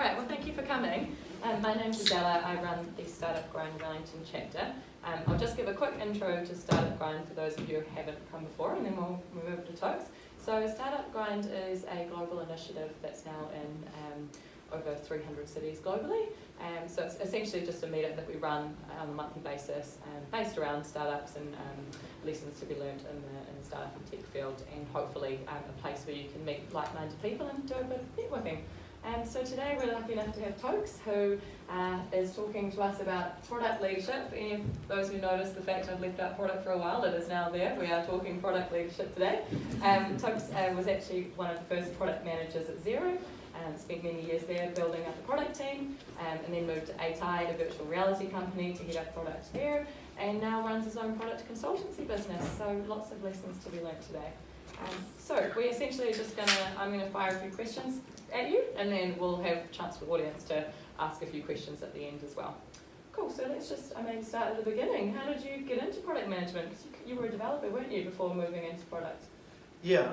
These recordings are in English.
Great, well thank you for coming. My name's Isabella, I run the Startup Grind Wellington chapter. I'll just give a quick intro to Startup Grind for those of you who haven't come before, and then we'll move over to Tokes. So Startup Grind is a global initiative that's now in over 300 cities globally. So it's essentially just a meetup that we run on a monthly basis based around startups and lessons to be learnt in the startup and tech field, and hopefully a place where you can meet like-minded people and do a bit of networking. So today we're lucky enough to have Tokes, who is talking to us about product leadership. Any of those who noticed the fact I've left out product for a while, it is now there. We are talking product leadership today. Tokes was actually one of the first product managers at Xero. Spent many years there building up the product team, and then moved to ATI, a virtual reality company, to head up product there, and now runs his own product consultancy business. So lots of lessons to be learnt today. So we essentially are just I'm going to fire a few questions at you, and then we'll have a chance for the audience to ask a few questions at the end as well. Cool, so let's just maybe start at the beginning. How did you get into product management? Because you were a developer, weren't you, before moving into product? Yeah,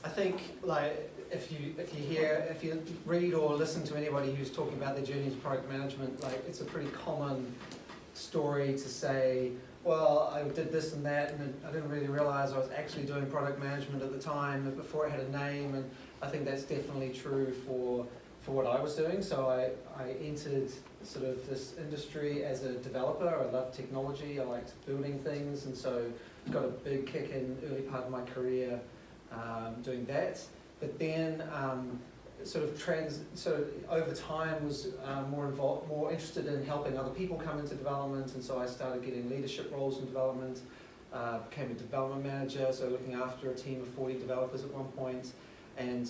I think like if you read or listen to anybody who's talking about their journey to product management, like it's a pretty common story to say, well, I did this and that, and I didn't really realize I was actually doing product management at the time before it had a name. And I think that's definitely true for what I was doing. So I entered sort of this industry as a developer. I love technology, I liked building things, and so got a big kick in early part of my career doing that. But then sort of over time was more interested in helping other people come into development, and so I started getting leadership roles in development, became a development manager, so looking after a team of 40 developers at one point, and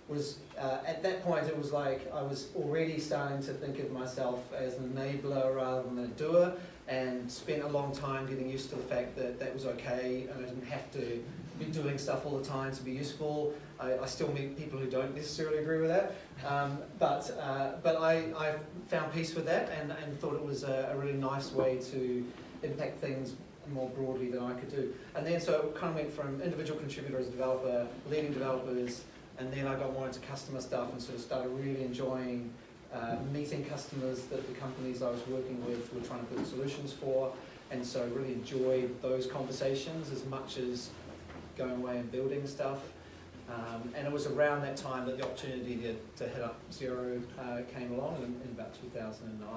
was at that point it was like I was already starting to think of myself as an enabler rather than a doer, and spent a long time getting used to the fact that that was okay, and I didn't have to be doing stuff all the time to be useful. I still meet people who don't necessarily agree with that, but I found peace with that, and thought it was a really nice way to impact things more broadly than I could do. And then so it kind of went from individual contributor as a developer, leading developers, and then I got more into customer stuff and sort of started really enjoying meeting customers that the companies I was working with were trying to build solutions for, and so really enjoyed those conversations as much as going away and building stuff. And it was around that time that the opportunity to head up Xero came along in about 2009.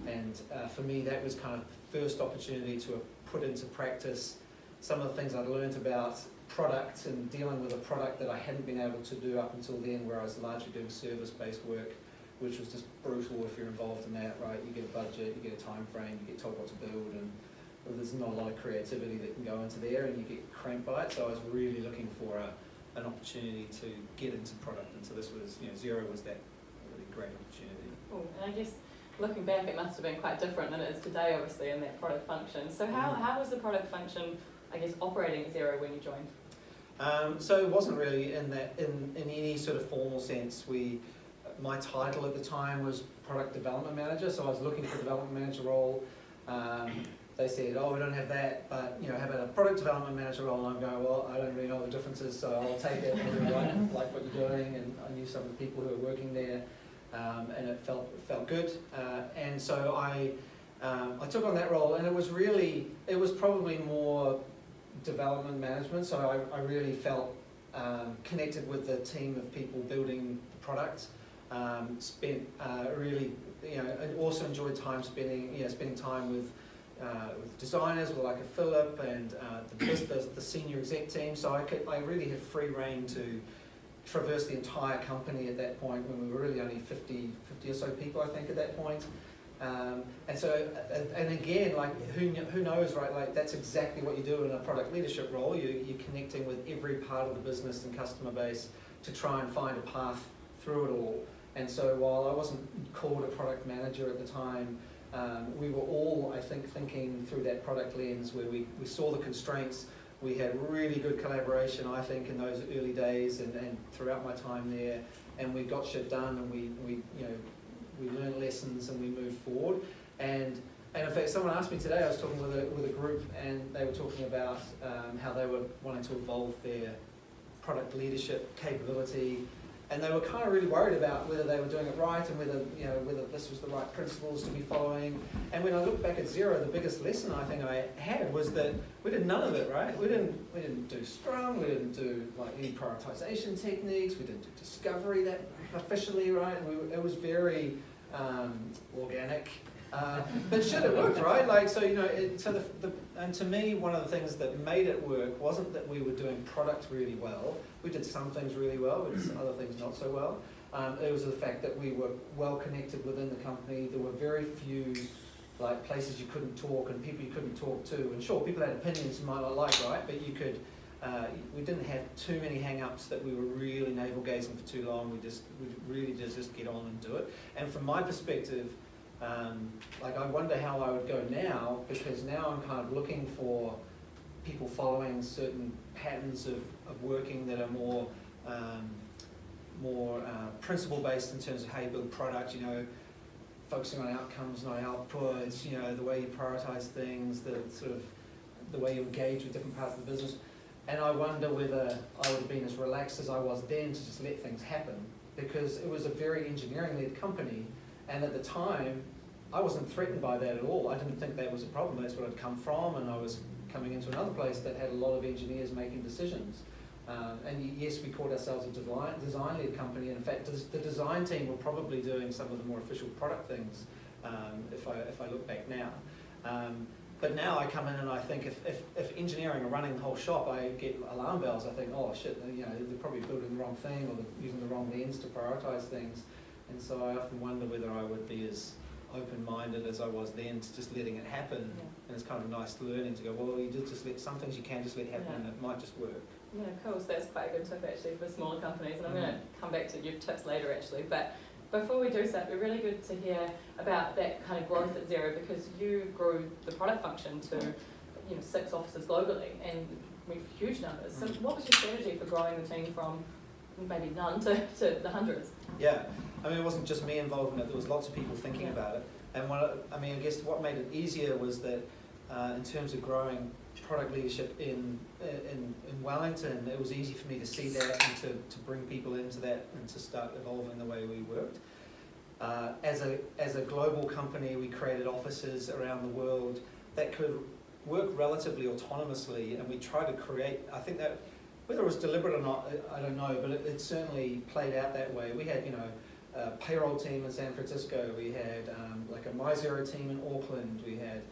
And for me, that was kind of the first opportunity to put into practice some of the things I'd learned about product and dealing with a product that I hadn't been able to do up until then, where I was largely doing service-based work, which was just brutal if you're involved in that, right? You get a budget, you get a time frame, you get told what to build, and there's not a lot of creativity that can go into there, and you get cramped by it. So I was really looking for an opportunity to get into product, and so this was, Xero was that really great opportunity. Cool. And I guess looking back, it must have been quite different than it is today, obviously, in that product function. So how was the product function, I guess, operating at Xero when you joined? So it wasn't really in any sort of formal sense. My title at the time was product development manager, so I was looking for a development manager role. They said, oh, we don't have that, but how about a product development manager role? And I'm going, well, I don't really know what the difference is, so I'll take it. I really like what you're doing, and I knew some of the people who were working there, and it felt good. And so I took on that role, and it was probably more development management. So I really felt connected with the team of people building the product. Spent really, and also enjoyed spending time with designers, with like a Philip and the senior exec team. So I really had free reign to traverse the entire company at that point, when we were really only 50 or so people, I think, at that point. And so, and again, like who knows, right? Like that's exactly what you do in a product leadership role. You're connecting with every part of the business and customer base to try and find a path through it all. And so while I wasn't called a product manager at the time, we were all, I think, thinking through that product lens, where we saw the constraints. We had really good collaboration, I think, in those early days and throughout my time there, and we got shit done, and we learned lessons, and we moved forward. And in fact, someone asked me today, I was talking with a group, and they were talking about how they were wanting to evolve their product leadership capability and they were kind of really worried about whether they were doing it right and whether this was the right principles to be following. And when I look back at Xero, the biggest lesson I think I had was that we did none of it, right? We didn't do Scrum, we didn't do like any prioritization techniques, we didn't do discovery that officially, right? It was very organic. But shit, it worked, right? Like, so, and to me, one of the things that made it work wasn't that we were doing product really well. We did some things really well, we did some other things not so well. It was the fact that we were well connected within the company. There were very few like places you couldn't talk and people you couldn't talk to. And sure, people had opinions you might not like, right? But you could, we didn't have too many hang-ups that we were really navel-gazing for too long. We really just get on and do it. And from my perspective, like I wonder how I would go now, because now I'm kind of looking for people following certain patterns of working that are more principle-based in terms of how you build product, focusing on outcomes, not outputs, the way you prioritize things, the way you engage with different parts of the business. And I wonder whether I would have been as relaxed as I was then to just let things happen, because it was a very engineering-led company. And at the time, I wasn't threatened by that at all. I didn't think that was a problem. That's what I'd come from, and I was coming into another place that had a lot of engineers making decisions. And yes, we called ourselves a design-led company. And in fact, the design team were probably doing some of the more official product things, if I look back now. But now I come in and I think if engineering are running the whole shop, I get alarm bells. I think, oh shit, they're probably building the wrong thing, or they're using the wrong lens to prioritize things. And so I often wonder whether I would be as open-minded as I was then to just letting it happen. Yeah. And it's kind of nice learning to go, well, you did just some things you can just let happen, and it might just work. Yeah, cool. So that's quite a good tip actually for smaller companies, and I'm going to come back to your tips later actually. But before we do so, it'd be really good to hear about that kind of growth at Xero, because you grew the product function to 6 offices globally and with huge numbers. So what was your strategy for growing the team from maybe none to the hundreds? Yeah, I mean, it wasn't just me involved in it. There was lots of people thinking about it. And I guess what made it easier was that in terms of growing product leadership in Wellington, it was easy for me to see that and to bring people into that and to start evolving the way we worked. As a global company, we created offices around the world that could work relatively autonomously, and we tried to create, I think that, whether it was deliberate or not, I don't know, but it certainly played out that way. We had, a payroll team in San Francisco. We had like a Xero team in Auckland. We had,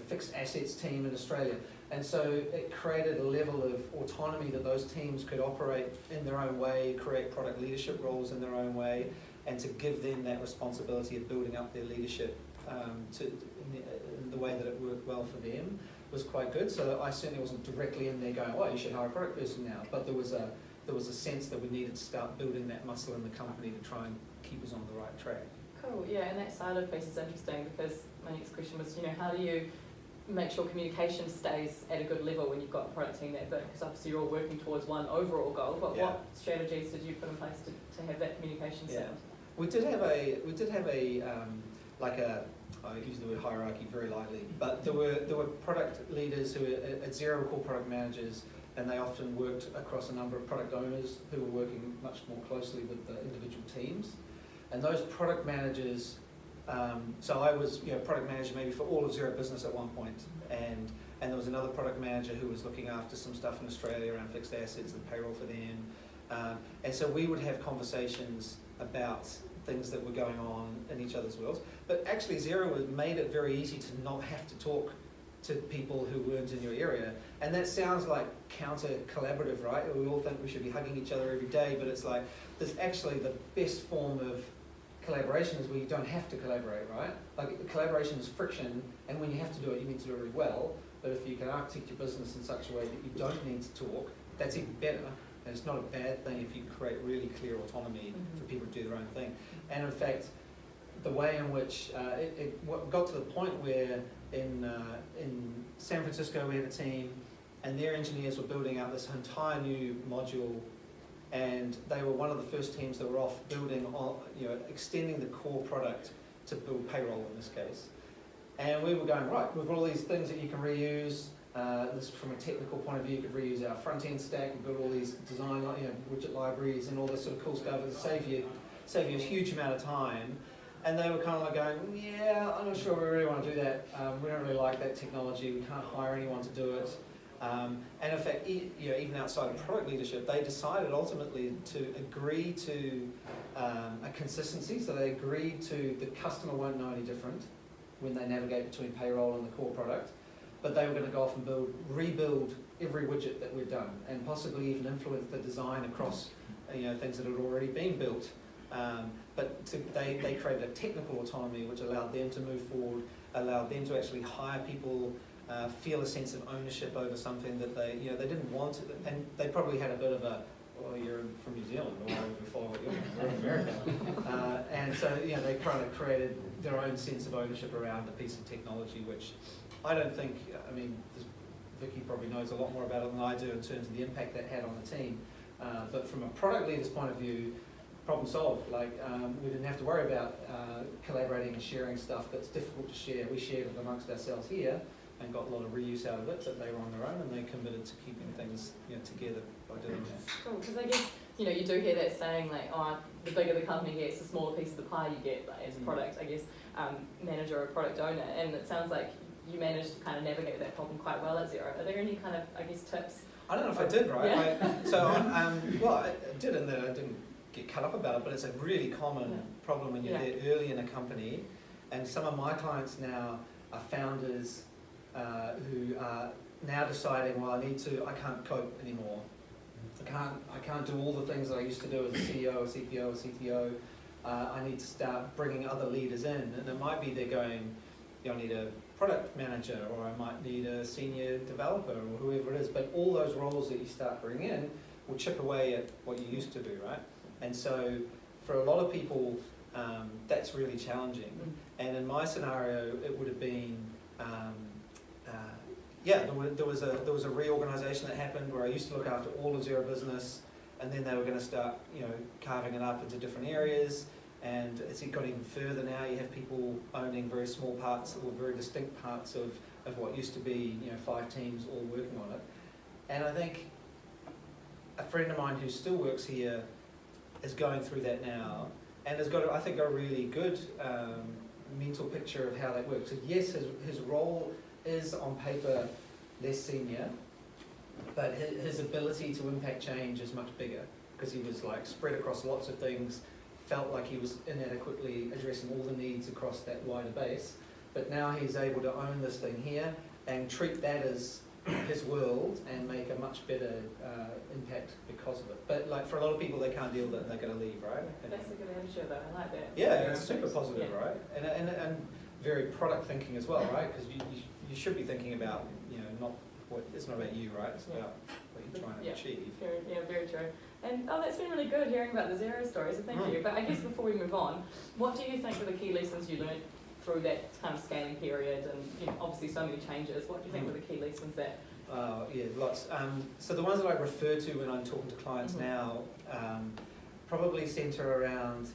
fixed assets team in Australia. And so it created a level of autonomy that those teams could operate in their own way, create product leadership roles in their own way, and to give them that responsibility of building up their leadership in the way that it worked well for them was quite good. So I certainly wasn't directly in there going, oh, you should hire a product person now. But there was a sense that we needed to start building that muscle in the company to try and keep us on the right track. Cool, yeah, and that side of piece is interesting, because my next question was, how do you make sure communication stays at a good level when you've got a product team that big? Because obviously you're all working towards one overall goal, but what strategies did you put in place to have that communication sound? We did have a I use the word hierarchy very lightly, but there were product leaders who at Xero were called product managers, and they often worked across a number of product owners who were working much more closely with the individual teams. And those product managers, so I was product manager maybe for all of Xero Business at one point, and there was another product manager who was looking after some stuff in Australia around fixed assets and payroll for them. And so we would have conversations about things that were going on in each other's worlds. But actually Xero made it very easy to not have to talk to people who weren't in your area. And that sounds like counter-collaborative, right? We all think we should be hugging each other every day, but it's like, there's actually the best form of collaboration is where you don't have to collaborate, right? Like collaboration is friction, and when you have to do it, you need to do it really well. But if you can architect your business in such a way that you don't need to talk, that's even better. And it's not a bad thing if you create really clear autonomy for people to do their own thing. And in fact, the way in which it got to the point where in San Francisco we had a team, and their engineers were building out this entire new module, and they were one of the first teams that were off building on, extending the core product to build payroll in this case. And we were going, right, we've got all these things that you can reuse, This, from a technical point of view, you could reuse our front-end stack and build all these design, widget libraries and all this sort of cool stuff. It would save you a huge amount of time. And they were kind of like going, yeah, I'm not sure we really want to do that. We don't really like that technology. We can't hire anyone to do it. And in fact, even outside of product leadership, they decided ultimately to agree to a consistency. So they agreed to the customer won't know any different when they navigate between payroll and the core product. But they were going to go off and rebuild every widget that we've done, and possibly even influence the design across things that had already been built. They created a technical autonomy which allowed them to move forward, allowed them to actually hire people, feel a sense of ownership over something that they didn't want, and they probably had a bit of a, well, you're from New Zealand, or before you're in America, and so they kind of created their own sense of ownership around a piece of technology, which I don't think, Vicky probably knows a lot more about it than I do in terms of the impact that had on the team, but from a product leader's point of view, problem solved. We didn't have to worry about collaborating and sharing stuff that's difficult to share. We shared it amongst ourselves here and got a lot of reuse out of it, but they were on their own and they committed to keeping things together by doing that. Cool, because I guess you do hear that saying the bigger the company gets, the smaller piece of the pie you get as a product, I guess, manager or product owner, and it sounds like you managed to kind of navigate that problem quite well at Xero. Are there any kind of, tips? I don't know if I did, right? Yeah. I did in that I didn't get cut up about it, but it's a really common problem when you're there early in a company, and some of my clients now are founders who are now deciding, well, I can't cope anymore. I can't do all the things that I used to do as a CEO, a CPO, a CTO. I need to start bringing other leaders in, and it might be they're going, I need a product manager, or I might need a senior developer, or whoever it is, but all those roles that you start bringing in will chip away at what you used to do, right? And so for a lot of people, that's really challenging. And in my scenario, it would have been, there was a reorganisation that happened where I used to look after all of Xero business, and then they were going to start, carving it up into different areas. And as it got even further now, you have people owning very small parts or very distinct parts of what used to be, 5 teams all working on it. And I think a friend of mine who still works here is going through that now, and has got, I think, a really good mental picture of how that works. So yes, his role is on paper less senior, but his ability to impact change is much bigger, because he was spread across lots of things, felt like he was inadequately addressing all the needs across that wider base, but now he's able to own this thing here and treat that as his world and make a much better impact because of it. But for a lot of people, they can't deal with it and they're going to leave, right? That's a good attitude though, I like that. Yeah, it's super positive, right? And very product thinking as well, right? Because you should be thinking about, it's not about you, right? It's about what you're trying to achieve. Very true. And that's been really good hearing about the Xero story, so thank you. But I guess before we move on, what do you think were the key lessons you learned through that kind of scaling period, and obviously so many changes? What do you think were the key lessons that? Lots. So the ones that I refer to when I'm talking to clients now probably centre around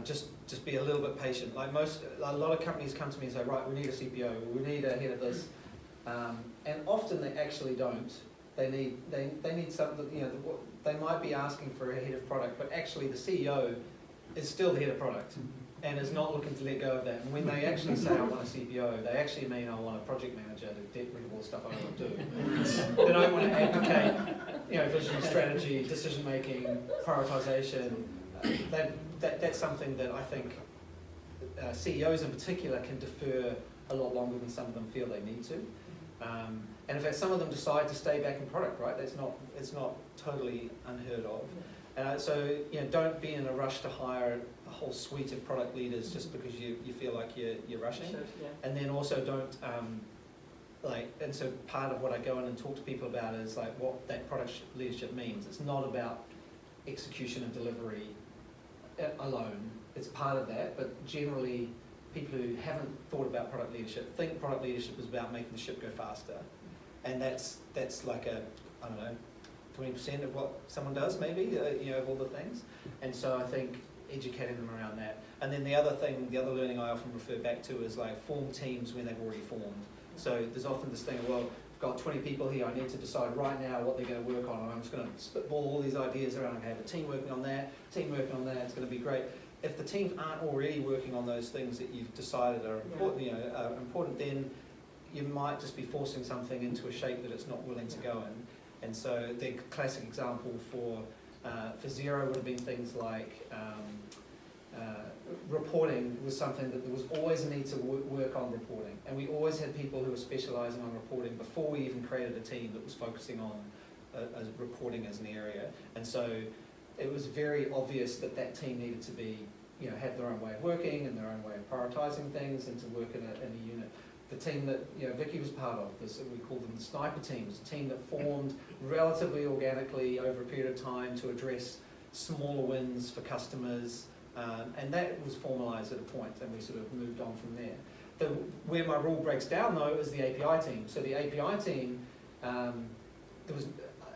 just be a little bit patient. A lot of companies come to me and say, right, we need a CPO, we need a head of this, and often they actually don't. They need something. They might be asking for a head of product, but actually the CEO is still the head of product and is not looking to let go of that. And when they actually say I want a CPO, they actually mean I want a project manager to get rid of all the stuff I don't do. They don't want to advocate, vision, strategy, decision making, prioritization. That's something that I think CEOs in particular can defer a lot longer than some of them feel they need to. And in fact, some of them decide to stay back in product, right? It's not totally unheard of. So don't be in a rush to hire a whole suite of product leaders just because you feel like you're rushing. Sure, yeah. And then also don't and so part of what I go in and talk to people about is what that product leadership means. It's not about execution and delivery alone. It's part of that, but generally people who haven't thought about product leadership think product leadership is about making the ship go faster, and that's like 20% of what someone does maybe, of all the things. And so I think educating them around that. And then the other learning I often refer back to is form teams when they've already formed. So there's often this thing, well, got 20 people here, I need to decide right now what they're going to work on, and I'm just going to spitball all these ideas around. I'm going to have a team working on that, it's going to be great. If the teams aren't already working on those things that you've decided are important, important, then you might just be forcing something into a shape that it's not willing to go in. And so the classic example for Xero would have been things like reporting was something that there was always a need to work on reporting. And we always had people who were specialising on reporting before we even created a team that was focusing on reporting as an area. And so it was very obvious that that team needed to be, have their own way of working and their own way of prioritising things and to work in a unit. The team that Vicky was part of, we call them the sniper teams, a team that formed relatively organically over a period of time to address smaller wins for customers, and that was formalised at a point, and we sort of moved on from there. Where my rule breaks down though is the API team. So the API team, there was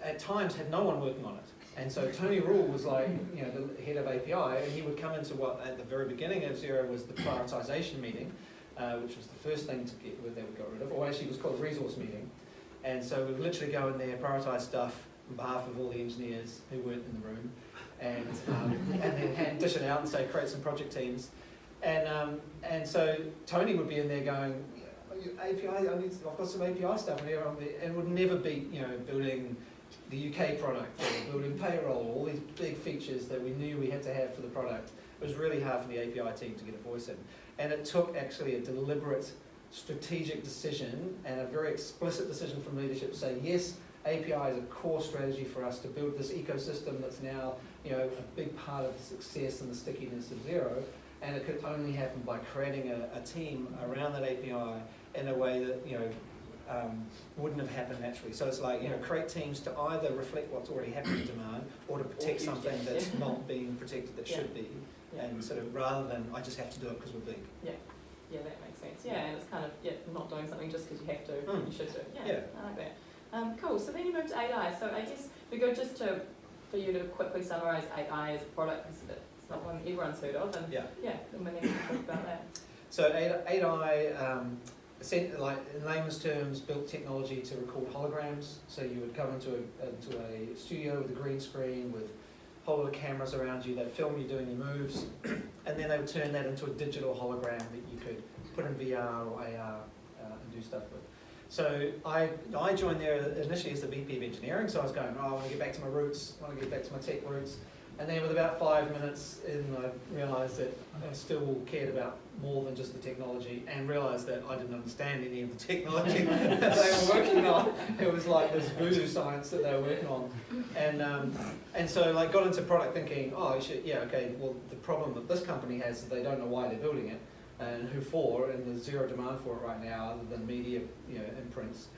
at times had no one working on it. And so Tony Rule was like, the head of API, and he would come into what at the very beginning of Xero was the prioritisation meeting, which was the first thing that we got rid of, or actually it was called the resource meeting. And so we'd literally go in there, prioritise stuff on behalf of all the engineers who weren't in the room, and then dish it out and say, create some project teams. And so Tony would be in there going, API, I've got some API stuff in here, and would never be, building the UK product, or building payroll, all these big features that we knew we had to have for the product. It was really hard for the API team to get a voice in. And it took actually a deliberate strategic decision and a very explicit decision from leadership to say, yes, API is a core strategy for us to build this ecosystem that's now a big part of the success and the stickiness of Xero, and it could only happen by creating a team around that API in a way that wouldn't have happened naturally. So it's like, create teams to either reflect what's already happening in demand or to protect something that's not being protected that should be. And sort of rather than I just have to do it because we're big. Yeah, that makes sense. Yeah, and it's kind of not doing something just because you have to. You should do it. Yeah, I like that. Cool. So then you moved to AI. So I guess it'd be good just for you to quickly summarise AI as a product, because it's not one everyone's heard of. And then we can talk about that. So AI, like in layman's terms, built technology to record holograms. So you would come into a studio with a green screen with a whole lot of cameras around you that film you doing your moves, and then they would turn that into a digital hologram that you could put in VR or AR and do stuff with. So I joined there initially as the VP of engineering, so I was going, I want to get back to my roots, I want to get back to my tech roots. And then with about 5 minutes in, I realised that I still cared about more than just the technology, and realised that I didn't understand any of the technology that they were working on. It was like this voodoo science that they were working on. And so like got into product thinking, well, the problem that this company has is they don't know why they're building it, and who for, and there's zero demand for it right now other than media imprints.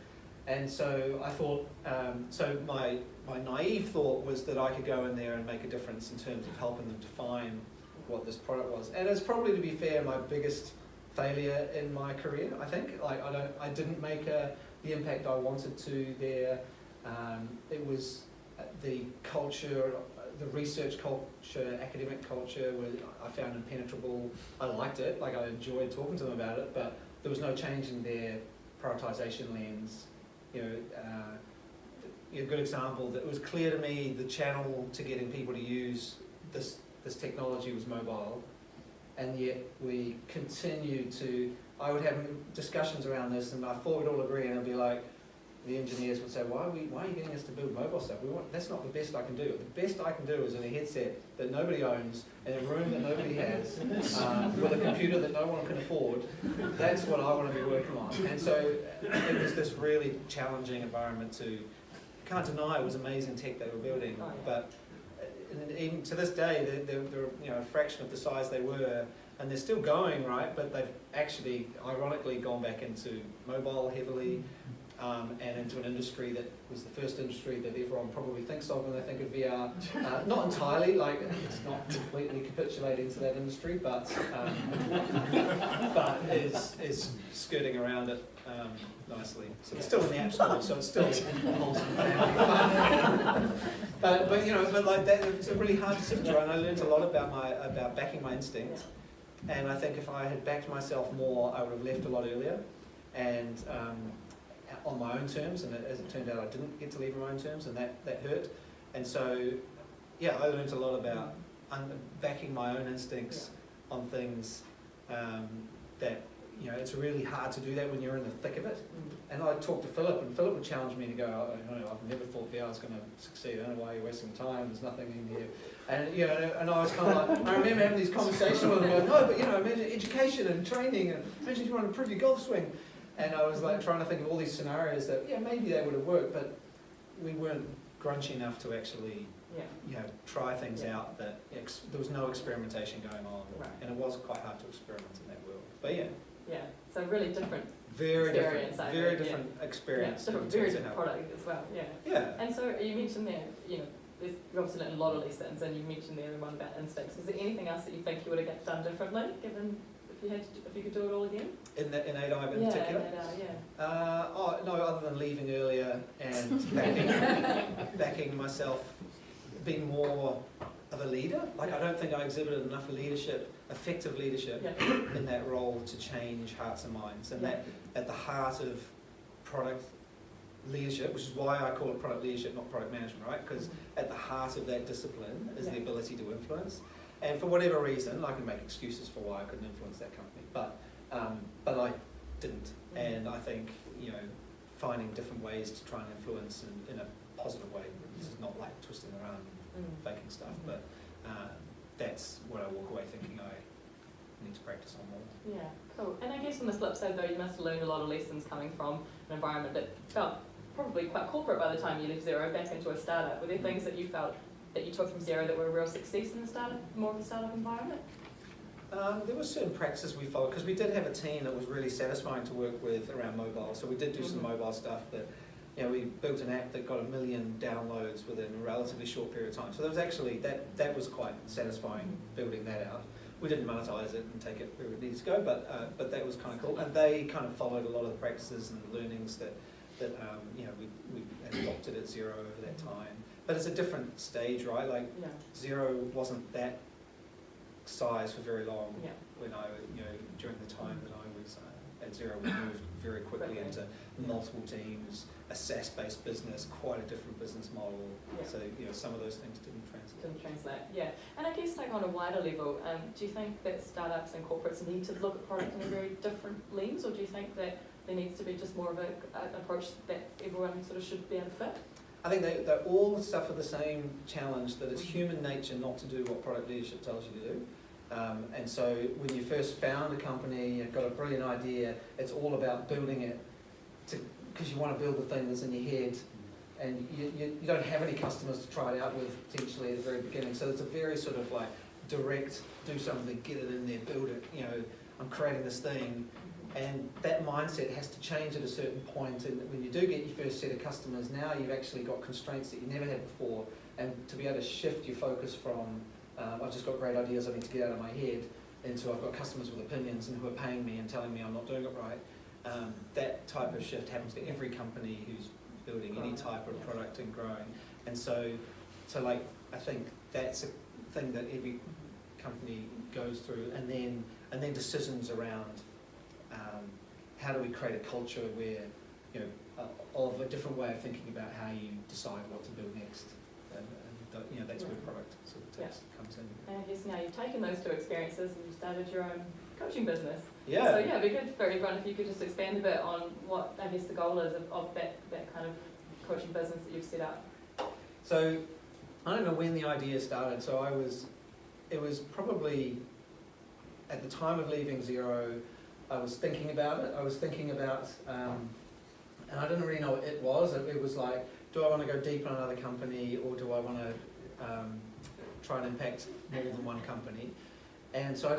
And so I thought, so my naive thought was that I could go in there and make a difference in terms of helping them define what this product was. And it's probably, to be fair, my biggest failure in my career, I think. Like I didn't make the impact I wanted to there. It was the culture, the research culture, academic culture, where I found impenetrable. I liked it, like I enjoyed talking to them about it, but there was no change in their prioritization lens. A good example, that it was clear to me the channel to getting people to use this technology was mobile, and yet we continued to, I would have discussions around this, and I thought we'd all agree, and it'd be like, the engineers would say, why are you getting us to build mobile stuff? That's not the best I can do. The best I can do is in a headset that nobody owns, in a room that nobody has, with a computer that no one can afford. That's what I want to be working on. And so it was this really challenging environment to, can't deny it was amazing tech they were building, but even to this day, they're a fraction of the size they were, and they're still going, right? But they've actually, ironically, gone back into mobile heavily, and into an industry that was the first industry that everyone probably thinks of when they think of VR. Not entirely, like it's not completely capitulating to that industry, but is skirting around it nicely. So it's still in the App Store, so it's still a wholesome family fun. but like that, it's a really hard decision, right? And I learned a lot about backing my instinct, and I think if I had backed myself more, I would have left a lot earlier. And on my own terms, and as it turned out, I didn't get to leave on my own terms, and that hurt. And so, yeah, I learned a lot about backing my own instincts on things that, it's really hard to do that when you're in the thick of it. And I talked to Philip, and Philip would challenge me to go, I've never thought VR was going to succeed. I don't know why you're wasting time. There's nothing in here. And and I was kind of like, I remember having these conversations with him, going, no, but imagine education and training, and imagine if you want to improve your golf swing. And I was like trying to think of all these scenarios that, maybe they would have worked, but we weren't grunchy enough to actually, try things out. That there was no experimentation going on, and it was quite hard to experiment in that world. But so really different. Very different experience. Very different product as well. And so you mentioned there, there's obviously a lot of lessons, and you mentioned there the one about instincts. Was there anything else that you think you would have done differently, given if you could do it all again? In ADI in particular? No, other than leaving earlier and backing myself, being more of a leader. Like, I don't think I exhibited enough effective leadership in that role to change hearts and minds. And that at the heart of product leadership, which is why I call it product leadership, not product management, right? Because at the heart of that discipline is the ability to influence. And for whatever reason, I can make excuses for why I couldn't influence that company, but I didn't. And I think, finding different ways to try and influence in a positive way. This is not like twisting around and faking stuff, but that's what I walk away thinking I need to practice on more. Yeah, cool. And I guess on the flip side though, you must have learned a lot of lessons coming from an environment that felt probably quite corporate by the time you left Xero back into a startup. Were there things that you felt that you took from Xero that were a real success in the startup, more of a startup environment? There were certain practices we followed, because we did have a team that was really satisfying to work with around mobile. So we did do some mobile stuff that, we built an app that got 1 million downloads within a relatively short period of time. So there was actually, that was quite satisfying building that out. We didn't monetize it and take it where it needed to go, but that was kind of cool. And they kind of followed a lot of the practices and learnings that we adopted at Xero over that time. But it's a different stage, right? Like Xero wasn't that size for very long when I, during the time that I was at Xero, we moved very quickly into multiple teams, a SaaS-based business, quite a different business model. So, some of those things didn't translate. And I guess like on a wider level, do you think that startups and corporates need to look at product in a very different lens, or do you think that there needs to be just more of an approach that everyone sort of should be able to fit? I think they all suffer the same challenge, that it's human nature not to do what product leadership tells you to do. And so when you first found a company, you've got a brilliant idea, it's all about building it because you want to build the thing that's in your head, and you don't have any customers to try it out with potentially at the very beginning. So it's a very sort of like direct, do something, get it in there, build it, I'm creating this thing. And that mindset has to change at a certain point, and when you do get your first set of customers, now you've actually got constraints that you never had before, and to be able to shift your focus from I've just got great ideas I need to get out of my head, into I've got customers with opinions and who are paying me and telling me I'm not doing it right. That type of shift happens to every company who's building any type of product and growing. And so like, I think that's a thing that every company goes through, and then decisions around how do we create a culture where, of a different way of thinking about how you decide what to build next. And that's where product sort of comes in. And I guess now you've taken those two experiences and you've started your own coaching business. Yeah. So it'd be good for everyone if you could just expand a bit on what I guess the goal is of that kind of coaching business that you've set up. So I don't know when the idea started. So it was probably at the time of leaving Xero. I was thinking about it. I was thinking about, and I didn't really know what it was. It was like, do I want to go deep in another company, or do I want to try and impact more than one company? And so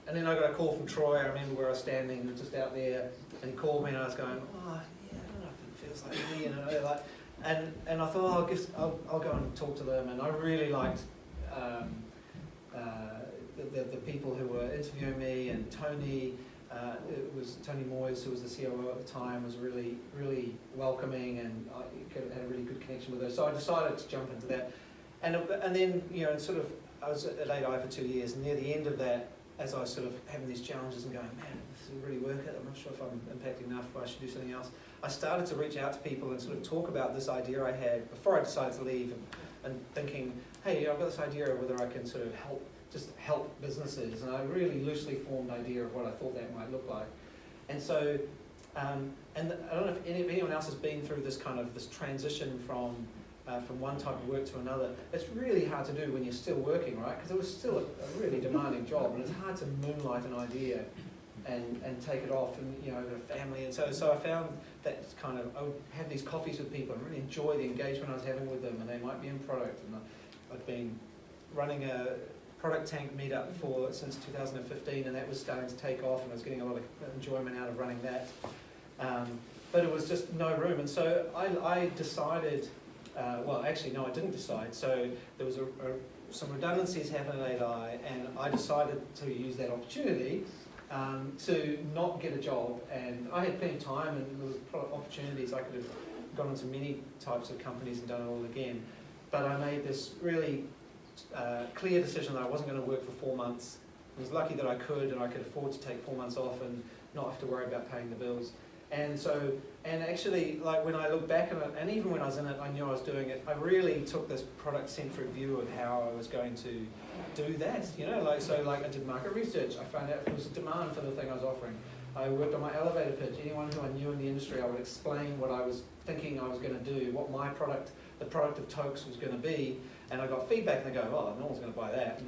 and then I got a call from Troy. I remember where I was standing just out there, and he called me, and I was going, I don't know if it feels like me, and I thought, I'll go and talk to them. And I really liked the people who were interviewing me, and Tony. It was Tony Moyes, who was the COO at the time, was really, really welcoming, and I had a really good connection with her. So I decided to jump into that, and then I was at ADI for 2 years, and near the end of that, as I was sort of having these challenges and going, man, this it really work it? I'm not sure if I'm impacting enough, I should do something else. I started to reach out to people and sort of talk about this idea I had before I decided to leave, and thinking, hey, I've got this idea of whether I can sort of help businesses, and I really loosely formed idea of what I thought that might look like. And so, and I don't know if anyone else has been through this kind of this transition from one type of work to another. It's really hard to do when you're still working, right? Because it was still a really demanding job, and it's hard to moonlight an idea and take it off, and the family. And so I found that kind of, I would have these coffees with people and really enjoy the engagement I was having with them, and they might be in product. And I've been running a product tank meetup since 2015, and that was starting to take off, and I was getting a lot of enjoyment out of running that. But it was just no room, and so I decided. Well, actually, no, I didn't decide. So there was some redundancies happened at AI, and I decided to use that opportunity to not get a job. And I had plenty of time, and there was opportunities. I could have gone into many types of companies and done it all again. But I made this really clear decision that I wasn't going to work for 4 months. I was lucky that I could, and I could afford to take 4 months off and not have to worry about paying the bills. And so, and actually, like when I look back at it, and even when I was in it, I knew I was doing it. I really took this product-centric view of how I was going to do that. I did market research. I found out there was a demand for the thing I was offering. I worked on my elevator pitch. Anyone who I knew in the industry, I would explain what I was thinking I was going to do, what my product, the product of Tokes, was going to be. And I got feedback, and they go, "Oh, no one's going to buy that.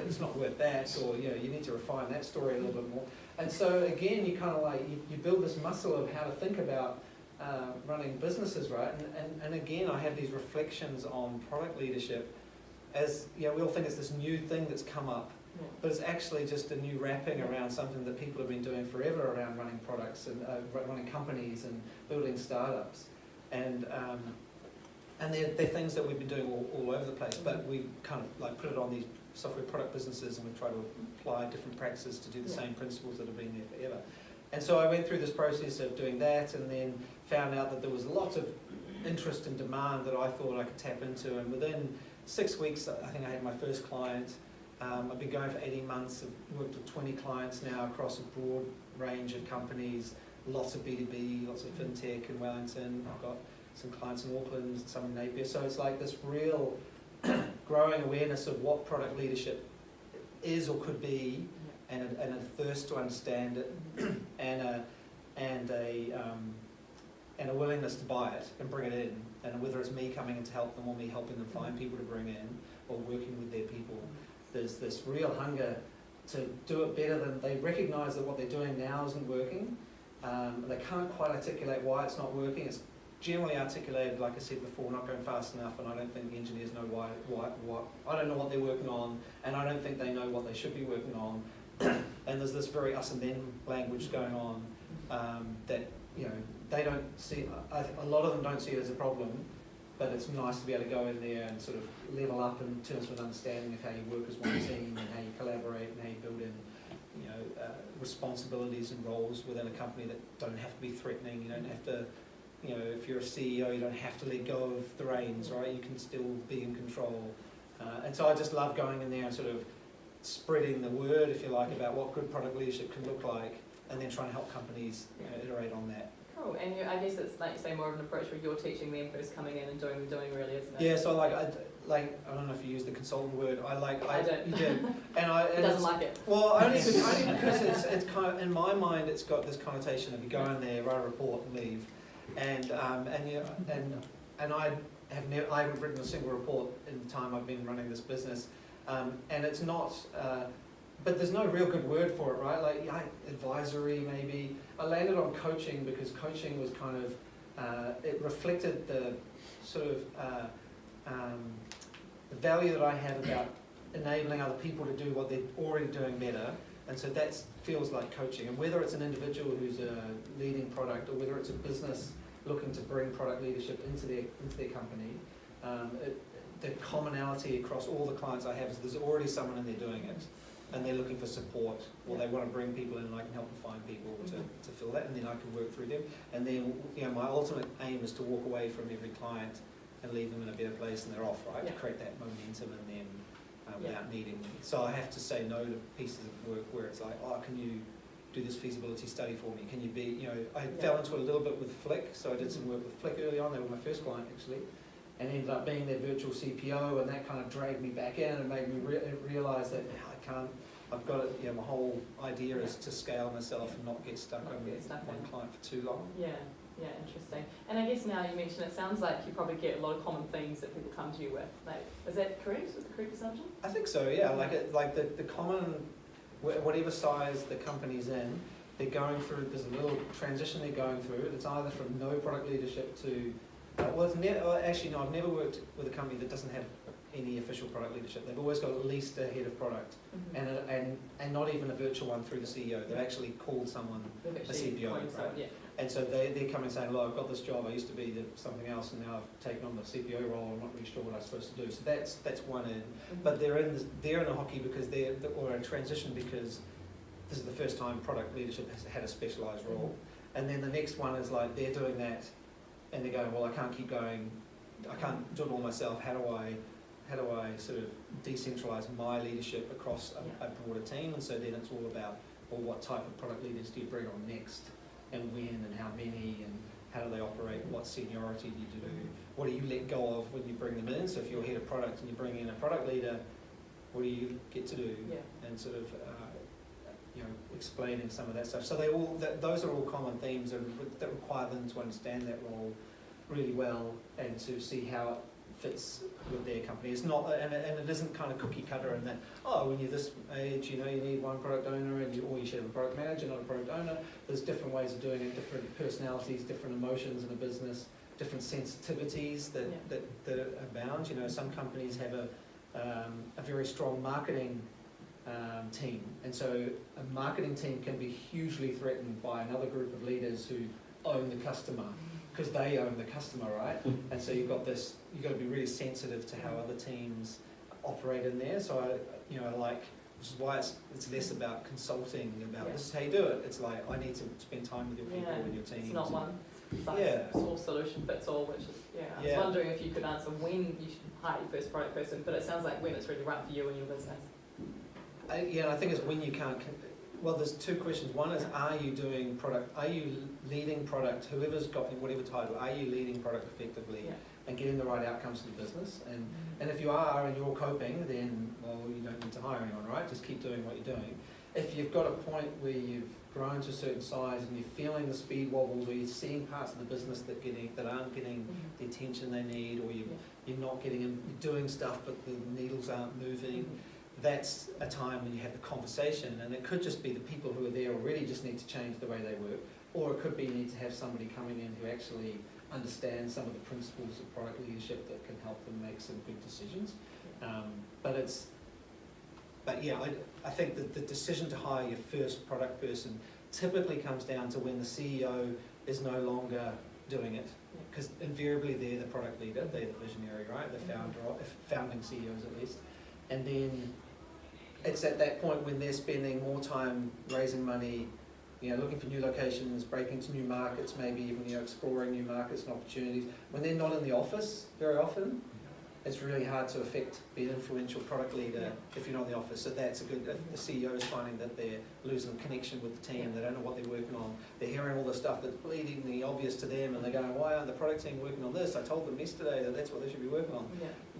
It's not worth that," or you need to refine that story a little bit more. And so again, you kind of you build this muscle of how to think about running businesses, right? And again, I have these reflections on product leadership as we all think it's this new thing that's come up, but it's actually just a new wrapping around something that people have been doing forever around running products and running companies and building startups. And they're things that we've been doing all over the place, but we kind of put it on these software product businesses, and we try to apply different practices to do the same principles that have been there forever. And so I went through this process of doing that, and then found out that there was lots of interest and demand that I thought I could tap into. And within 6 weeks, I think I had my first client. I've been going for 18 months. I've worked with 20 clients now across a broad range of companies, lots of B2B, lots of fintech in Wellington. I've got some clients in Auckland, some in Napier. So it's like this real growing awareness of what product leadership is or could be, and a thirst to understand it, and a willingness to buy it and bring it in. And whether it's me coming in to help them, or me helping them find people to bring in, or working with their people, there's this real hunger to do it better than they recognise that what they're doing now isn't working. They can't quite articulate why it's not working. It's generally articulated, like I said before, not going fast enough, and I don't think the engineers know why. I don't know what they're working on, and I don't think they know what they should be working on. And there's this very us and them language going on that they don't see. A lot of them don't see it as a problem, but it's nice to be able to go in there and sort of level up in terms of an understanding of how you work as one team, and how you collaborate, and how you build in responsibilities and roles within a company that don't have to be threatening. You don't have to. If you're a CEO, you don't have to let go of the reins, right? You can still be in control. And so I just love going in there and sort of spreading the word, if you like, about what good product leadership can look like, and then trying to help companies iterate on that. Cool. And I guess it's, like you say, more of an approach where you're teaching them first coming in and doing really, isn't it? Yeah, so I don't know if you use the consultant word. I don't. You do. And it doesn't like it. Well, only because it's kind of, in my mind, it's got this connotation of you go in there, write a report, and leave. And I haven't written a single report in the time I've been running this business, and it's not. But there's no real good word for it, right? Advisory maybe. I landed on coaching because coaching was kind of it reflected the sort of the value that I have about enabling other people to do what they're already doing better. And so that feels like coaching. And whether it's an individual who's a leading product, or whether it's a business looking to bring product leadership into their company, the commonality across all the clients I have is there's already someone in there doing it, and they're looking for support, or they want to bring people in, and I can help them find people to fill that, and then I can work through them. And then my ultimate aim is to walk away from every client and leave them in a better place than they're off, right? To create that momentum in them without needing me. So I have to say no to pieces of work where it's like, oh, can you do this feasibility study for me? Can you be, you know, I fell into it a little bit with Flick, so I did some work with Flick early on. They were my first client actually, and ended up being their virtual CPO, and that kind of dragged me back in and made me realise that I've got it, you know, my whole idea is to scale myself and not get stuck on one client for too long. Yeah, interesting. And I guess now you mentioned it sounds like you probably get a lot of common themes that people come to you with. Like, is that correct? Is the correct assumption? I think so, yeah. Like the common, whatever size the company's in, they're going through, there's a little transition they're going through. It's either from no product leadership to, actually no, I've never worked with a company that doesn't have any official product leadership. They've always got at least a head of product, and not even a virtual one through the CEO. They've actually called someone a CPO, right? And so they're coming saying, look, I've got this job, I used to be something else, and now I've taken on the CPO role, I'm not really sure what I'm supposed to do. So that's one in. But they're in a hockey because or a transition because this is the first time product leadership has had a specialised role. And then the next one is like, they're doing that, and they're going, well, I can't keep going, I can't do it all myself, how do I sort of decentralise my leadership across a broader team? And so then it's all about, well, what type of product leaders do you bring on next, and when, and how many, and how do they operate, what seniority do you do, what do you let go of when you bring them in? So if you're head of product and you bring in a product leader, what do you get to do? And sort of, you know, explaining some of that stuff. So those are all common themes that require them to understand that role really well and to see how it fits with their company. It's not, and it isn't kind of cookie cutter in that, oh, when you're this age, you know, you need one product owner, or you should have a product manager, not a product owner. There's different ways of doing it, different personalities, different emotions in a business, different sensitivities that abound. You know, some companies have a very strong marketing team, and so a marketing team can be hugely threatened by another group of leaders who own the customer, because they own the customer, right? And so you've got to be really sensitive to how other teams operate in there. So which is why it's less about consulting, about this is how you do it. It's like, I need to spend time with your people and your teams. It's not one size solution fits all, which is, I was wondering if you could answer when you should hire your first product person, but it sounds like when it's really right for you and your business. I think it's when you can't. Well, there's two questions. One is, are you doing product? Are you leading product? Whoever's got whatever title, are you leading product effectively and getting the right outcomes for the business? And if you are and you're coping, then well, you don't need to hire anyone, right? Just keep doing what you're doing. If you've got a point where you've grown to a certain size and you're feeling the speed wobbles, or you're seeing parts of the business that aren't getting the attention they need, or you're not getting them, you're doing stuff but the needles aren't moving. That's a time when you have the conversation, and it could just be the people who are there already just need to change the way they work, or it could be you need to have somebody coming in who actually understands some of the principles of product leadership that can help them make some good decisions. I think that the decision to hire your first product person typically comes down to when the CEO is no longer doing it, because invariably they're the product leader, they're the visionary, right? The founding CEOs at least, and then it's at that point when they're spending more time raising money, you know, looking for new locations, breaking into new markets, maybe even, you know, exploring new markets and opportunities. When they're not in the office very often, it's really hard to be an influential product leader if you're not in the office. So that's a good, the CEO is finding that they're losing connection with the team, they don't know what they're working on, they're hearing all the stuff that's bleedingly obvious to them, and they're going, why aren't the product team working on this? I told them yesterday that that's what they should be working on.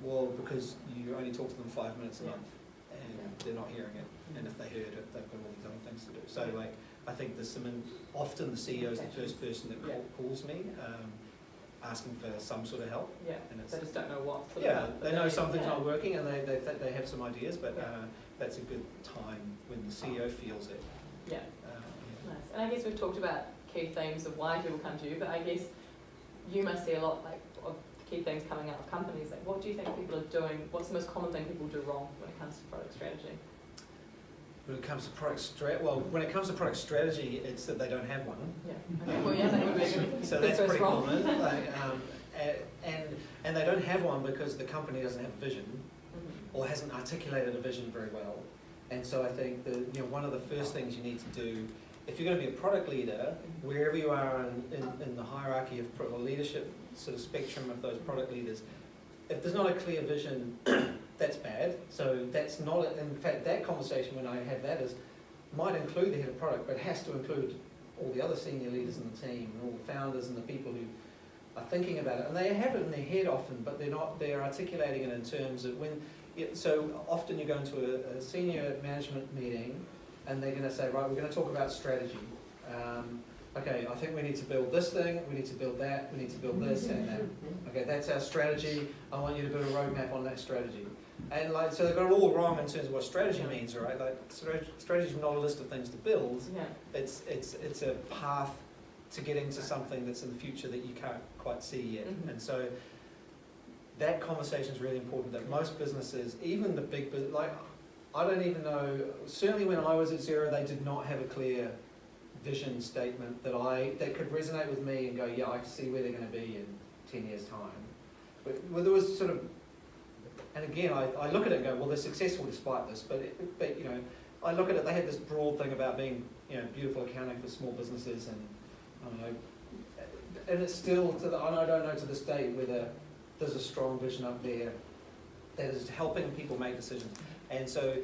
Well, because you only talk to them 5 minutes a month, and they're not hearing it, and if they heard it, they've got all these other things to do. So I think there's often the CEO is the first person that calls me, asking for some sort of help. And they just don't know what. They know something's not working, and they have some ideas, but that's a good time when the CEO feels it. Nice. And I guess we've talked about key themes of why people come to you, but I guess you must see a lot of key things coming out of companies. Like, what do you think people are doing? What's the most common thing people do wrong when it comes to product strategy? When it comes to when it comes to product strategy, it's that they don't have one. That would be a good. So that's pretty common. And they don't have one because the company doesn't have a vision, or hasn't articulated a vision very well. And so I think that one of the first things you need to do, if you're going to be a product leader, wherever you are in the hierarchy of leadership sort of spectrum of those product leaders, if there's not a clear vision, that's bad. So that's not, in fact, that conversation when I have that is, might include the head of product, but it has to include all the other senior leaders in the team, and all the founders and the people who are thinking about it. And they have it in their head often, but they're articulating it in terms of so often you go into a senior management meeting and they're going to say, right, we're going to talk about strategy. Okay, I think we need to build this thing, we need to build that, we need to build this and that. Okay, that's our strategy. I want you to build a roadmap on that strategy. And so they've got it all wrong in terms of what strategy means, right? Like strategy is not a list of things to build. Yeah. It's a path to getting to something that's in the future that you can't quite see yet. And so that conversation is really important. That most businesses, even the big business, like I don't even know. Certainly, when I was at Xero, they did not have a clear vision statement that could resonate with me and go, yeah, I can see where they're going to be in 10 years' time. But there was sort of, and again, I look at it and go, well, they're successful despite this. But you know, I look at it. They had this broad thing about being, you know, beautiful accounting for small businesses, and I don't know, and it's still I don't know to this day whether there's a strong vision up there that is helping people make decisions. And so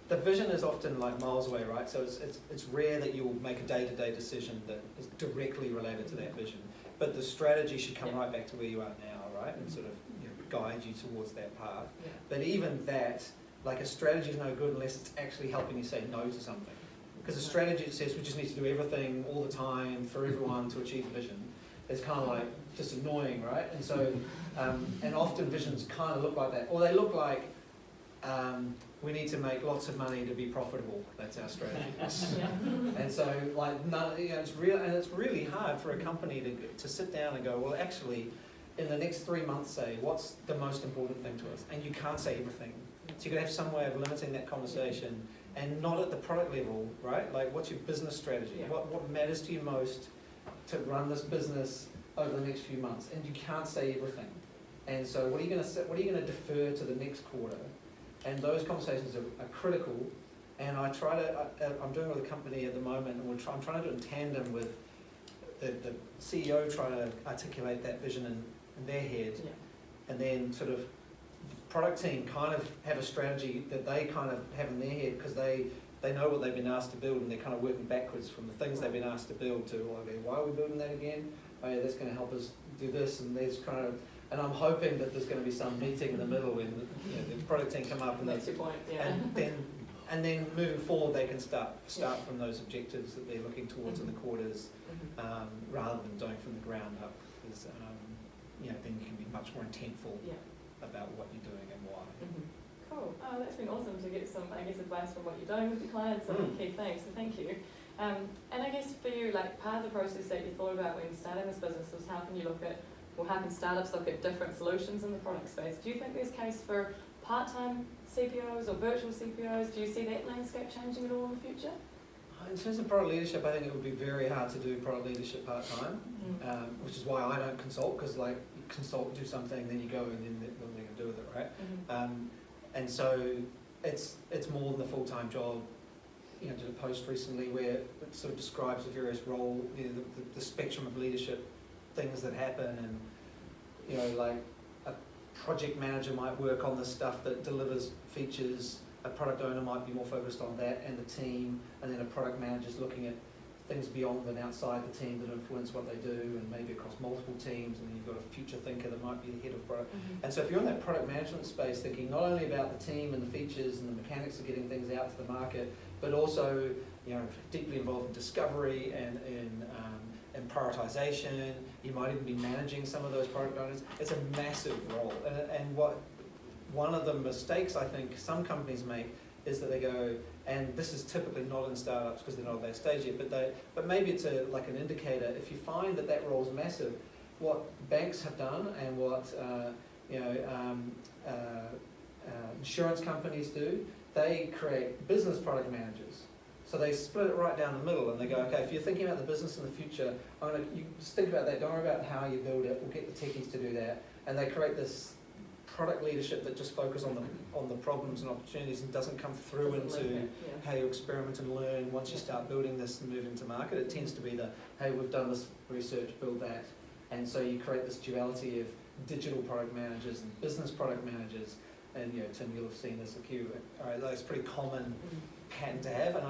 the vision is often like miles away, right? So it's rare that you'll make a day-to-day decision that is directly related to that vision. But the strategy should come right back to where you are now, right? And sort of, you know, guide you towards that path. Yeah. But even that, like a strategy is no good unless it's actually helping you say no to something. Because a strategy that says we just need to do everything all the time for everyone to achieve the vision is kind of like just annoying, right? And so, and often visions kind of look like that. Or they look like, we need to make lots of money to be profitable. That's our strategy. And so, like, you know, it's really hard for a company to sit down and go, well, actually, in the next 3 months, say, what's the most important thing to us? And you can't say everything. So you're going to have some way of limiting that conversation, and not at the product level, right? Like, what's your business strategy? Yeah. What matters to you most to run this business over the next few months? And you can't say everything. And so, what are you going to say? What are you going to defer to the next quarter? And those conversations are critical. And I try to. I'm doing it with a company at the moment, and I'm trying to do it in tandem with the CEO trying to articulate that vision in their head, and then sort of the product team kind of have a strategy that they kind of have in their head, because they know what they've been asked to build, and they're kind of working backwards from the things they've been asked to build to, okay, why are we building that again? Oh yeah, that's going to help us do this, and there's kind of, and I'm hoping that there's going to be some meeting in the middle when the product team come up, and that's your point, yeah. And then moving forward, they can start from those objectives that they're looking towards in the quarters, rather than going from the ground up. Because then you can be much more intentful about what you're doing and why. Cool. Oh, that's been awesome to get some, I guess, advice from what you're doing with your clients and key things. So thank you. And I guess for you, like, part of the process that you thought about when starting this business was how can you look at, or how can startups look at different solutions in the product space? Do you think there's case for part-time CPOs or virtual CPOs? Do you see that landscape changing at all in the future? In terms of product leadership, I think it would be very hard to do product leadership part-time, which is why I don't consult, because like you consult, do something, then you go and then what they're going to do with it, right? And so it's more than the full-time job. You know, did a post recently where it sort of describes the various role, the spectrum of leadership things that happen, and like a project manager might work on the stuff that delivers features, a product owner might be more focused on that and the team, and then a product manager's looking at things beyond and outside the team that influence what they do, and maybe across multiple teams, and then you've got a future thinker that might be the head of product. And so if you're in that product management space, thinking not only about the team and the features and the mechanics of getting things out to the market, but also deeply involved in discovery and in prioritization, you might even be managing some of those product owners. It's a massive role, and one of the mistakes I think some companies make is that they go, and this is typically not in startups because they're not at that stage yet, but maybe it's like an indicator. If you find that role is massive, what banks have done and what insurance companies do, they create business product managers. So they split it right down the middle, and they go, okay, if you're thinking about the business in the future, you just think about that. Don't worry about how you build it. We'll get the techies to do that, and they create this product leadership that just focuses on the problems and opportunities, and doesn't come through into how you experiment and learn once you start building this and move into market. It tends to be hey, we've done this research, build that. And so you create this duality of digital product managers and business product managers. And Tim, you'll have seen this at Q. All right, that's a pretty common pattern to have. And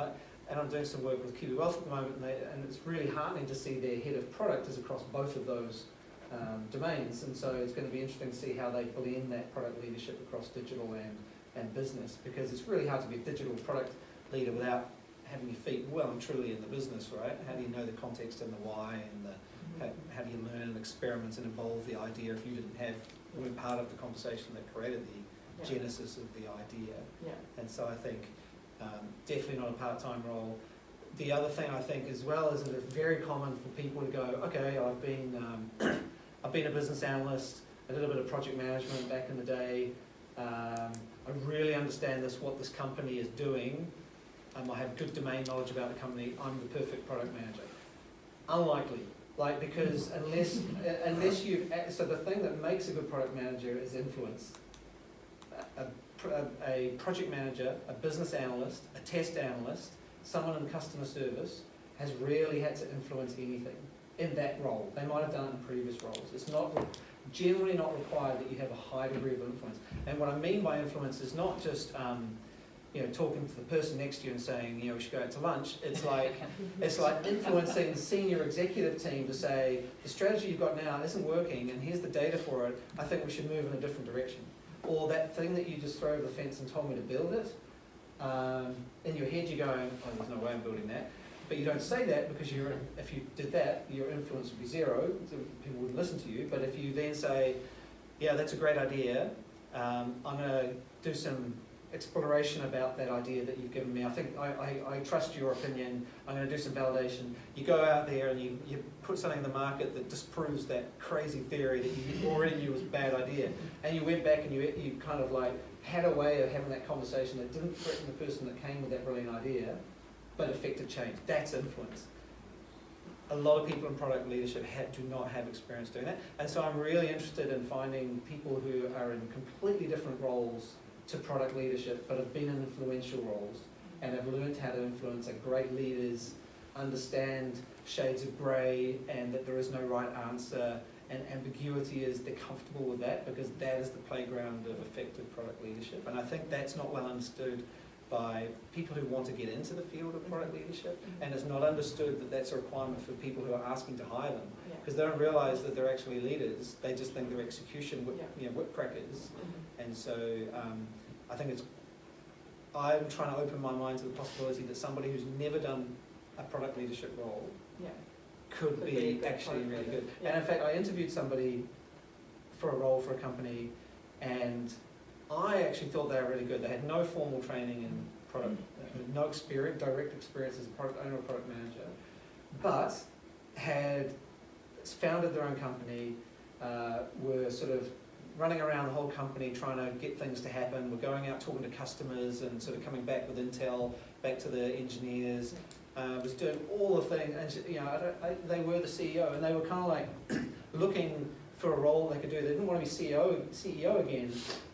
and I'm doing some work with Kiwi Wealth at the moment, and it's really heartening to see their head of product is across both of those domains, and so it's going to be interesting to see how they blend that product leadership across digital and business, because it's really hard to be a digital product leader without having your feet well and truly in the business, right? How do you know the context and the why, and how do you learn and experiment and evolve the idea if you weren't part of the conversation that created the genesis of the idea? Yeah. And so I think definitely not a part-time role. The other thing I think as well is that it's very common for people to go, okay, I've been a business analyst, a little bit of project management back in the day. I really understand what this company is doing. I have good domain knowledge about the company. I'm the perfect product manager. Unlikely, because unless so the thing that makes a good product manager is influence. A project manager, a business analyst, a test analyst, someone in customer service has rarely had to influence anything in that role. They might have done it in previous roles. It's generally not required that you have a high degree of influence. And what I mean by influence is not just talking to the person next to you and saying, we should go out to lunch. It's like influencing the senior executive team to say, the strategy you've got now isn't working, and here's the data for it. I think we should move in a different direction. Or that thing that you just throw over the fence and told me to build it. In your head you're going, oh, there's no way I'm building that. But you don't say that because if you did that, your influence would be zero, so people wouldn't listen to you. But if you then say, yeah, that's a great idea, I'm going to do some exploration about that idea that you've given me. I think I trust your opinion. I'm going to do some validation. You go out there and you put something in the market that disproves that crazy theory that you already knew was a bad idea. And you went back and you kind of had a way of having that conversation that didn't threaten the person that came with that brilliant idea, but affected change. That's influence. A lot of people in product leadership do not have experience doing that. And so I'm really interested in finding people who are in completely different roles to product leadership, but have been in influential roles and have learned how to influence, are great leaders, understand shades of grey, and that there is no right answer, and ambiguity is they're comfortable with that, because that is the playground of effective product leadership. And I think that's not well understood by people who want to get into the field of product leadership, and it's not understood that that's a requirement for people who are asking to hire them, because they don't realise that they're actually leaders. They just think they're execution whip crackers. And so I think I'm trying to open my mind to the possibility that somebody who's never done a product leadership role could be actually really good. And in fact, I interviewed somebody for a role for a company, and I actually thought they were really good. They had no formal training in product, no direct experience as a product owner or product manager, but had founded their own company, were sort of running around the whole company trying to get things to happen. We're going out talking to customers and sort of coming back with intel back to the engineers. Was doing all the things, and they were the CEO, and they were kind of like looking for a role they could do. They didn't want to be CEO again,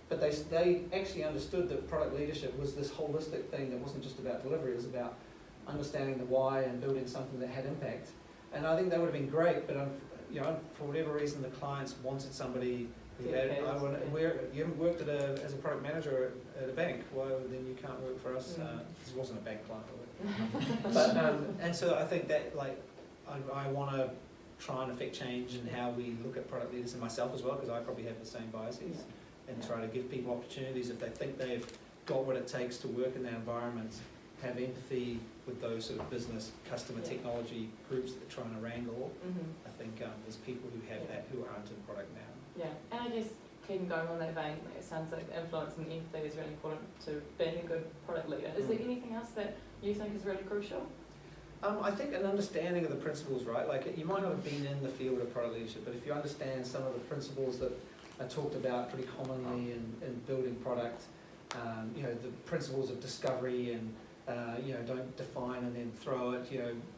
but they actually understood that product leadership was this holistic thing that wasn't just about delivery. It was about understanding the why and building something that had impact. And I think that would have been great, but for whatever reason, the clients wanted somebody. You haven't worked as a product manager at a bank. Well, then you can't work for us. This wasn't a bank client, but and so I think that I want to try and affect change in how we look at product leaders, and myself as well, because I probably have the same biases, and try to give people opportunities if they think they've got what it takes to work in that environment. Have empathy with those sort of business, customer, technology groups that are trying to wrangle. I think there's people who have that who aren't in product now. Yeah, and I guess keeping going on that vein, it sounds like influence and empathy is really important to being a good product leader. Is there anything else that you think is really crucial? I think an understanding of the principles, right? You might not have been in the field of product leadership, but if you understand some of the principles that are talked about pretty commonly in building product, the principles of discovery and don't define and then throw it.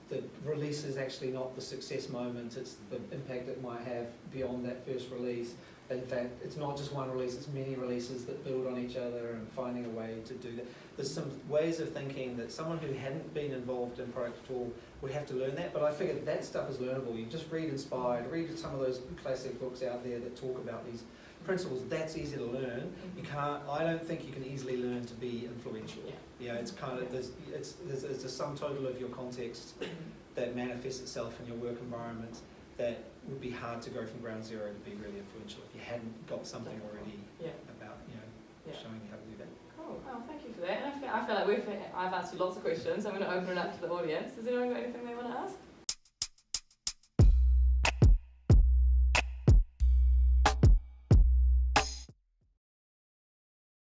The release is actually not the success moment, it's the impact it might have beyond that first release. In fact, it's not just one release, it's many releases that build on each other, and finding a way to do that. There's some ways of thinking that someone who hadn't been involved in product at all would have to learn that, but I figure that stuff is learnable. You just read Inspired, read some of those classic books out there that talk about these principles, that's easy to learn. You can't, I don't think you can easily learn to be influential. Yeah, it's kind of, there's a sum total of your context that manifests itself in your work environment that would be hard to go from ground zero to be really influential if you hadn't got something already about, showing you how to do that. Cool. Well, thank you for that. And I feel like I've asked you lots of questions. I'm going to open it up to the audience. Has anyone got anything they want to ask?